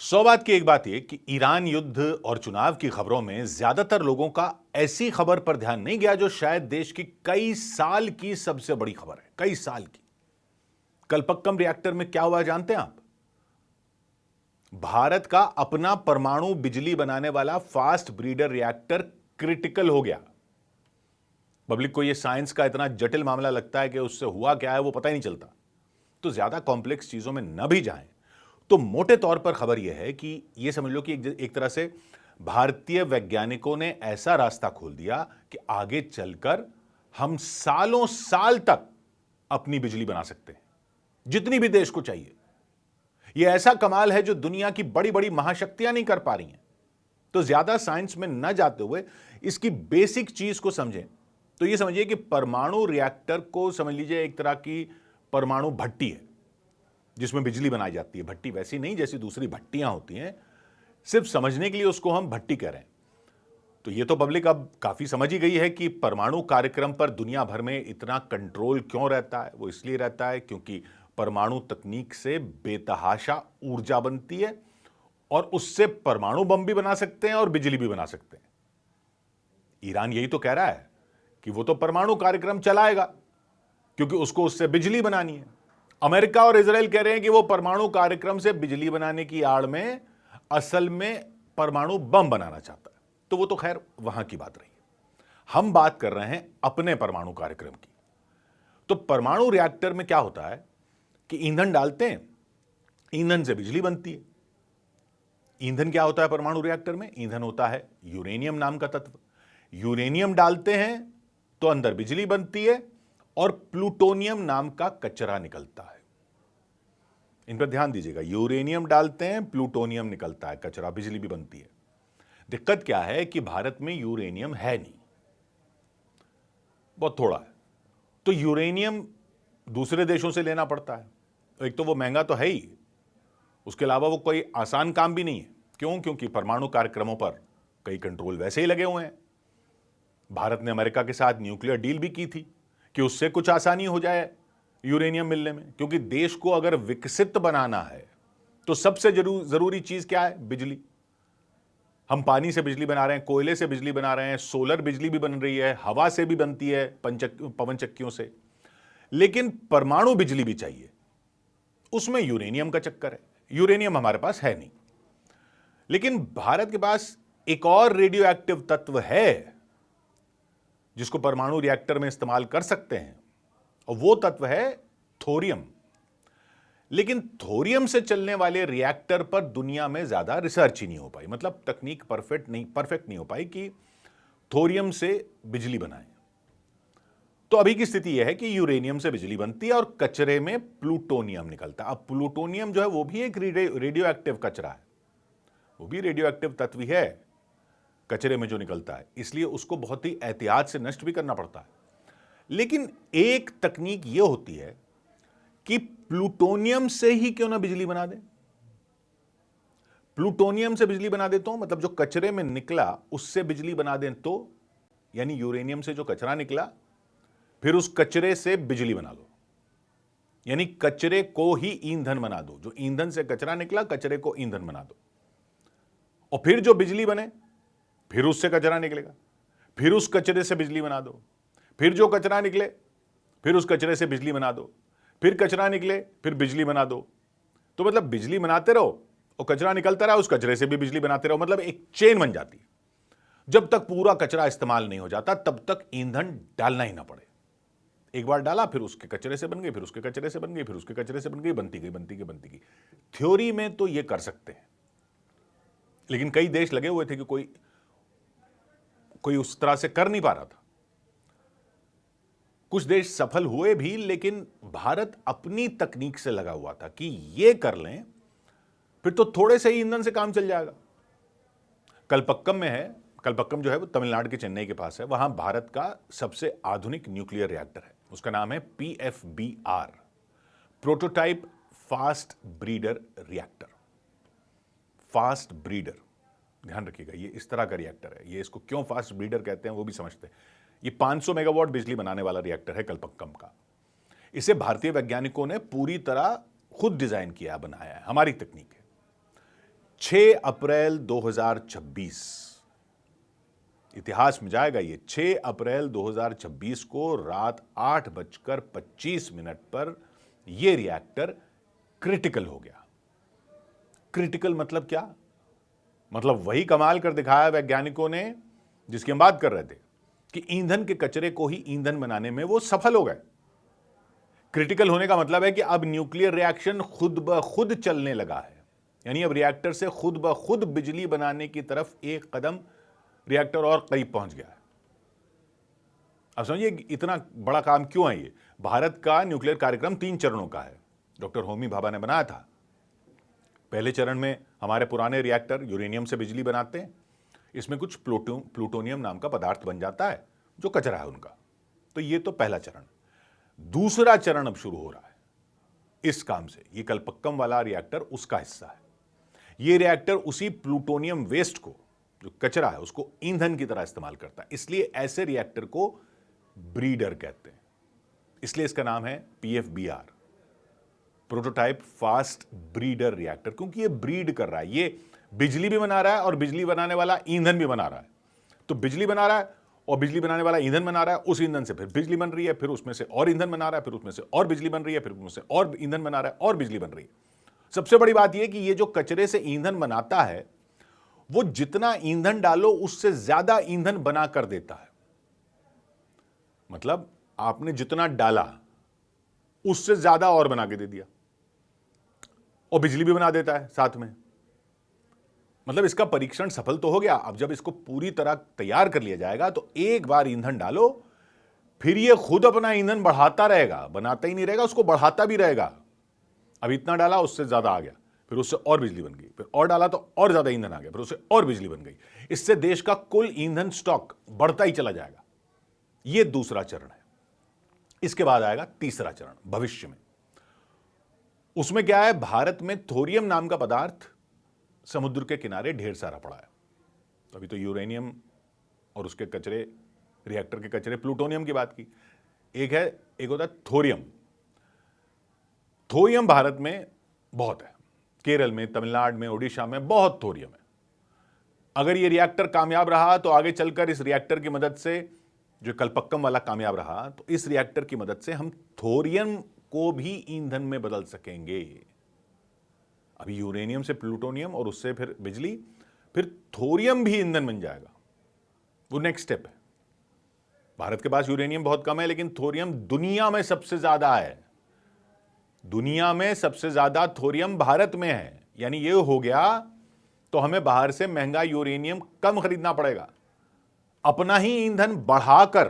सौ बात की एक बात यह कि ईरान युद्ध और चुनाव की खबरों में ज्यादातर लोगों का ऐसी खबर पर ध्यान नहीं गया जो शायद देश की कई साल की सबसे बड़ी खबर है। कई साल की। कलपक्कम रिएक्टर में क्या हुआ जानते हैं आप? भारत का अपना परमाणु बिजली बनाने वाला फास्ट ब्रीडर रिएक्टर क्रिटिकल हो गया। पब्लिक को यह साइंस का इतना जटिल मामला लगता है कि उससे हुआ क्या है वो पता ही नहीं चलता। तो ज्यादा कॉम्प्लेक्स चीजों में न भी जाएं तो मोटे तौर पर खबर यह है कि यह समझ लो कि एक तरह से भारतीय वैज्ञानिकों ने ऐसा रास्ता खोल दिया कि आगे चलकर हम सालों साल तक अपनी बिजली बना सकते हैं, जितनी भी देश को चाहिए। यह ऐसा कमाल है जो दुनिया की बड़ी बड़ी महाशक्तियां नहीं कर पा रही हैं। तो ज्यादा साइंस में न जाते हुए इसकी बेसिक चीज को समझें तो यह समझिए कि परमाणु रिएक्टर को समझ लीजिए एक तरह की परमाणु भट्टी है जिसमें बिजली बनाई जाती है। भट्टी वैसी नहीं जैसी दूसरी भट्टियां होती हैं, सिर्फ समझने के लिए उसको हम भट्टी कह रहे हैं। तो ये तो पब्लिक अब काफी समझ ही गई है कि परमाणु कार्यक्रम पर दुनिया भर में इतना कंट्रोल क्यों रहता है। वो इसलिए रहता है क्योंकि परमाणु तकनीक से बेतहाशा ऊर्जा बनती है और उससे परमाणु बम भी बना सकते हैं और बिजली भी बना सकते हैं। ईरान यही तो कह रहा है कि वो तो परमाणु कार्यक्रम चलाएगा क्योंकि उसको उससे बिजली बनानी है। अमेरिका और इजराइल कह रहे हैं कि वो परमाणु कार्यक्रम से बिजली बनाने की आड़ में असल में परमाणु बम बनाना चाहता है। तो वो तो खैर वहां की बात रही। हम बात कर रहे हैं अपने परमाणु कार्यक्रम की। तो परमाणु रिएक्टर में क्या होता है कि ईंधन डालते हैं, ईंधन से बिजली बनती है। ईंधन क्या होता है परमाणु रिएक्टर में? ईंधन होता है यूरेनियम नाम का तत्व। यूरेनियम डालते हैं तो अंदर बिजली बनती है और प्लूटोनियम नाम का कचरा निकलता है। इन पर ध्यान दीजिएगा, यूरेनियम डालते हैं, प्लूटोनियम निकलता है कचरा, बिजली भी बनती है। दिक्कत क्या है कि भारत में यूरेनियम है नहीं, बहुत थोड़ा है। तो यूरेनियम दूसरे देशों से लेना पड़ता है। एक तो वो महंगा तो है ही, उसके अलावा वो कोई आसान काम भी नहीं है। क्यों? क्योंकि परमाणु कार्यक्रमों पर कई कंट्रोल वैसे ही लगे हुए हैं। भारत ने अमेरिका के साथ न्यूक्लियर डील भी की थी कि उससे कुछ आसानी हो जाए यूरेनियम मिलने में, क्योंकि देश को अगर विकसित बनाना है तो सबसे जरूरी चीज क्या है? बिजली। हम पानी से बिजली बना रहे हैं, कोयले से बिजली बना रहे हैं, सोलर बिजली भी बन रही है, हवा से भी बनती है, पवन चक्कियों से। लेकिन परमाणु बिजली भी चाहिए, उसमें यूरेनियम का चक्कर है। यूरेनियम हमारे पास है नहीं। लेकिन भारत के पास एक और रेडियो एक्टिव तत्व है जिसको परमाणु रिएक्टर में इस्तेमाल कर सकते हैं, और वो तत्व है थोरियम। लेकिन थोरियम से चलने वाले रिएक्टर पर दुनिया में ज्यादा रिसर्च ही नहीं हो पाई, मतलब तकनीक परफेक्ट नहीं हो पाई कि थोरियम से बिजली बनाए। तो अभी की स्थिति यह है कि यूरेनियम से बिजली बनती है और कचरे में प्लूटोनियम निकलता है। अब प्लूटोनियम जो है वो भी एक रेडियो एक्टिव कचरा है, वो भी रेडियो एक्टिव तत्व ही है कचरे में जो निकलता है, इसलिए उसको बहुत ही एहतियात से नष्ट भी करना पड़ता है। लेकिन एक तकनीक यह होती है कि प्लूटोनियम से ही क्यों ना बिजली बना दें। प्लूटोनियम से बिजली बना देता हूं, मतलब जो कचरे में निकला उससे बिजली बना दें, तो यानी यूरेनियम से जो कचरा निकला फिर उस कचरे से बिजली बना लो, यानी कचरे को ही ईंधन बना दो। जो ईंधन से कचरा निकला, कचरे को ईंधन बना दो, और फिर जो बिजली बने फिर उससे कचरा निकलेगा, फिर उस कचरे से बिजली बना दो, फिर जो कचरा निकले फिर उस कचरे से बिजली बना दो, फिर कचरा निकले फिर बिजली बना दो। तो मतलब बिजली बनाते रहो और कचरा निकलता रहा, उस कचरे से भी बिजली बनाते रहो, मतलब एक चेन बन जाती है। जब तक पूरा कचरा इस्तेमाल नहीं हो जाता तब तक ईंधन डालना ही ना पड़े। एक बार डाला फिर उसके कचरे से बन गई, फिर उसके कचरे से बन गई, फिर उसके कचरे से बन गई, बनती गई। थ्योरी में तो ये कर सकते हैं, लेकिन कई देश लगे हुए थे कि कोई उस तरह से कर नहीं पा रहा था। कुछ देश सफल हुए भी, लेकिन भारत अपनी तकनीक से लगा हुआ था कि ये कर लें फिर तो थोड़े से ही ईंधन से काम चल जाएगा। कलपक्कम में है, कलपक्कम जो है वो तमिलनाडु के चेन्नई के पास है, वहां भारत का सबसे आधुनिक न्यूक्लियर रिएक्टर है। उसका नाम है PFBR, prototype fast breeder reactor. Fast breeder, ध्यान रखिएगा, ये इस तरह का रिएक्टर है। ये इसको क्यों फास्ट ब्रीडर कहते हैं वो भी समझते हैं। ये 500 मेगावाट बिजली बनाने वाला रिएक्टर है कलपक्कम का। इसे भारतीय वैज्ञानिकों ने पूरी तरह खुद डिजाइन किया, बनाया है, हमारी तकनीक है। 6 अप्रैल 2026 इतिहास में जाएगा। ये 6 अप्रैल 2026 को रात 8:25 पर यह रिएक्टर क्रिटिकल हो गया। क्रिटिकल मतलब क्या? मतलब वही कमाल कर दिखाया वैज्ञानिकों ने जिसकी हम बात कर रहे थे कि ईंधन के कचरे को ही ईंधन बनाने में वो सफल हो गए। क्रिटिकल होने का मतलब है कि अब न्यूक्लियर रिएक्शन खुद ब खुद चलने लगा है, यानी अब रिएक्टर से खुद ब खुद बिजली बनाने की तरफ एक कदम रिएक्टर और करीब पहुंच गया है। अब समझिए इतना बड़ा काम क्यों है। ये भारत का न्यूक्लियर कार्यक्रम 3 चरणों का है, डॉक्टर होमी भाभा ने बनाया था। पहले चरण में हमारे पुराने रिएक्टर यूरेनियम से बिजली बनाते हैं, इसमें कुछ प्लूटोनियम नाम का पदार्थ बन जाता है जो कचरा है उनका। तो ये तो पहला चरण। दूसरा चरण अब शुरू हो रहा है इस काम से। ये कलपक्कम वाला रिएक्टर उसका हिस्सा है। ये रिएक्टर उसी प्लूटोनियम वेस्ट को, जो कचरा है, उसको ईंधन की तरह इस्तेमाल करता है। इसलिए ऐसे रिएक्टर को ब्रीडर कहते हैं। इसलिए इसका नाम है PFBR, prototype fast breeder reactor, क्योंकि ये ब्रीड कर रहा है। ये बिजली भी बना रहा है और बिजली बनाने वाला ईंधन भी बना रहा है। तो बिजली बना रहा है और बिजली बनाने वाला ईंधन बना रहा है, उस ईंधन से फिर बिजली बन रही है, फिर उसमें से और ईंधन बना रहा है, फिर उसमें से और बिजली बन रही है, फिर उसमें से और ईंधन बना रहा है और बिजली बन रही है। सबसे बड़ी बात यह कि ये जो कचरे से ईंधन बनाता है वो जितना ईंधन डालो उससे ज्यादा ईंधन बना कर देता है। मतलब आपने जितना डाला उससे ज्यादा और बना के दे दिया, और बिजली भी बना देता है साथ में। मतलब इसका परीक्षण सफल तो हो गया। अब जब इसको पूरी तरह तैयार कर लिया जाएगा तो एक बार ईंधन डालो, फिर ये खुद अपना ईंधन बढ़ाता रहेगा, बनाता ही नहीं रहेगा, उसको बढ़ाता भी रहेगा। अब इतना डाला उससे ज्यादा आ गया, फिर उससे और बिजली बन गई, फिर और डाला तो और ज्यादा ईंधन आ गया, फिर उससे और बिजली बन गई। इससे देश का कुल ईंधन स्टॉक बढ़ता ही चला जाएगा। यह दूसरा चरण है। इसके बाद आएगा तीसरा चरण भविष्य में। उसमें क्या है, भारत में थोरियम नाम का पदार्थ समुद्र के किनारे ढेर सारा पड़ा है। अभी तो यूरेनियम और उसके कचरे, रिएक्टर के कचरे, प्लूटोनियम की बात की। एक होता है थोरियम। थोरियम भारत में बहुत है, केरल में, तमिलनाडु में, उड़ीसा में बहुत थोरियम है। अगर ये रिएक्टर कामयाब रहा तो आगे चलकर इस रिएक्टर की मदद से, जो कलपक्कम वाला कामयाब रहा, तो इस रिएक्टर की मदद से हम थोरियम को भी ईंधन में बदल सकेंगे। अभी यूरेनियम से प्लूटोनियम और उससे फिर बिजली, फिर थोरियम भी ईंधन बन जाएगा। वो नेक्स्ट स्टेप है। भारत के पास यूरेनियम बहुत कम है, लेकिन थोरियम दुनिया में सबसे ज्यादा है। दुनिया में सबसे ज्यादा थोरियम भारत में है। यानी ये हो गया तो हमें बाहर से महंगा यूरेनियम कम खरीदना पड़ेगा, अपना ही ईंधन बढ़ाकर,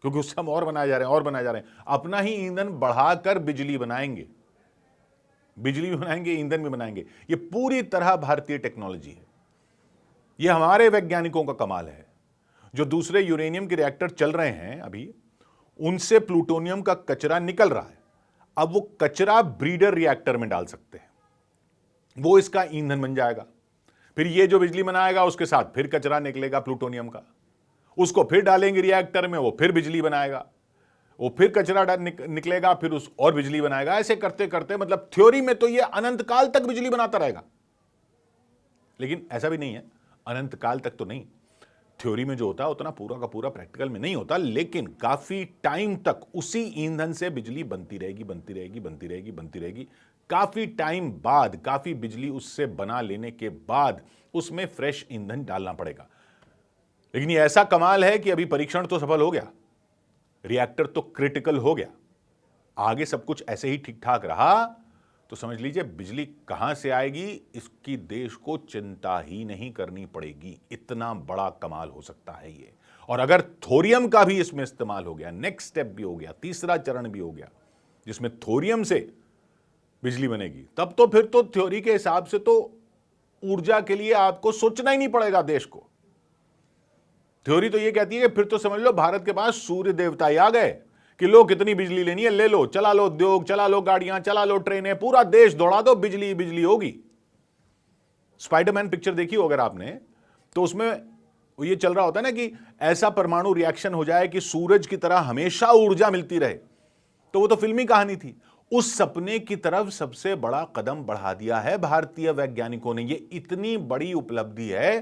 क्योंकि उससे हम और बनाए जा रहे हैं और बनाए जा रहे हैं, अपना ही ईंधन बढ़ाकर बिजली बनाएंगे। बिजली भी बनाएंगे, ईंधन भी बनाएंगे। ये पूरी तरह भारतीय टेक्नोलॉजी है। ये हमारे वैज्ञानिकों का कमाल है। जो दूसरे यूरेनियम के रिएक्टर चल रहे हैं अभी, उनसे प्लूटोनियम का कचरा निकल रहा है। अब वो कचरा ब्रीडर रिएक्टर में डाल सकते हैं, वो इसका ईंधन बन जाएगा। फिर ये जो बिजली बनाएगा उसके साथ फिर कचरा निकलेगा प्लूटोनियम का, उसको फिर डालेंगे रिएक्टर में, वो फिर बिजली बनाएगा, वो फिर कचरा निकलेगा, फिर उस और बिजली बनाएगा। ऐसे करते करते मतलब थ्योरी में तो ये अनंत काल तक बिजली बनाता रहेगा, लेकिन ऐसा भी नहीं है। अनंत काल तक तो नहीं, थ्योरी में जो होता है उतना पूरा का पूरा प्रैक्टिकल में नहीं होता, लेकिन काफी टाइम तक उसी ईंधन से बिजली बनती रहेगी, बनती रहेगी, बनती रहेगी, बनती रहेगी। काफी टाइम बाद, काफी बिजली उससे बना लेने के बाद उसमें फ्रेश ईंधन डालना पड़ेगा। लेकिन ये ऐसा कमाल है कि अभी परीक्षण तो सफल हो गया, रिएक्टर तो क्रिटिकल हो गया, आगे सब कुछ ऐसे ही ठीक ठाक रहा तो समझ लीजिए बिजली कहां से आएगी इसकी देश को चिंता ही नहीं करनी पड़ेगी। इतना बड़ा कमाल हो सकता है ये। और अगर थोरियम का भी इसमें इस्तेमाल हो गया, नेक्स्ट स्टेप भी हो गया, तीसरा चरण भी हो गया जिसमें थोरियम से बिजली बनेगी, तब तो फिर तो थ्योरी के हिसाब से तो ऊर्जा के लिए आपको सोचना ही नहीं पड़ेगा देश को। थ्योरी तो ये कहती है कि फिर तो समझ लो भारत के पास सूर्य देवता ही आ गए कि लो कितनी बिजली लेनी है ले लो, चला लो उद्योग, चला लो गाड़ियां, चला लो ट्रेनें, पूरा देश दौड़ा दो, बिजली बिजली होगी। स्पाइडरमैन पिक्चर देखी हो अगर आपने, तो उसमें ये चल रहा होता है ना कि ऐसा परमाणु रिएक्शन हो जाए कि सूरज की तरह हमेशा ऊर्जा मिलती रहे। तो वो तो फिल्मी कहानी थी। उस सपने की तरफ सबसे बड़ा कदम बढ़ा दिया है भारतीय वैज्ञानिकों ने। यह इतनी बड़ी उपलब्धि है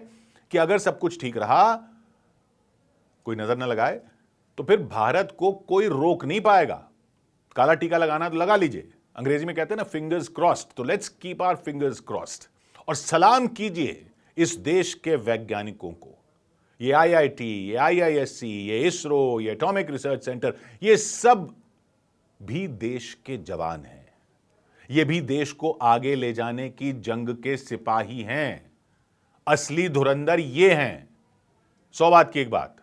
कि अगर सब कुछ ठीक रहा, कोई नजर न लगाए, तो फिर भारत को कोई रोक नहीं पाएगा। काला टीका लगाना तो लगा लीजिए, अंग्रेजी में कहते हैं ना फिंगर्स क्रॉस्ड, तो let's keep our fingers crossed और सलाम कीजिए इस देश के वैज्ञानिकों को। ये आईआईटी, ये आईआईएससी, ये इसरो, ये एटॉमिक रिसर्च सेंटर, ये सब भी देश के जवान हैं। ये भी देश को आगे ले जाने की जंग के सिपाही हैं। असली धुरंधर ये हैं। 100 बात की एक बात,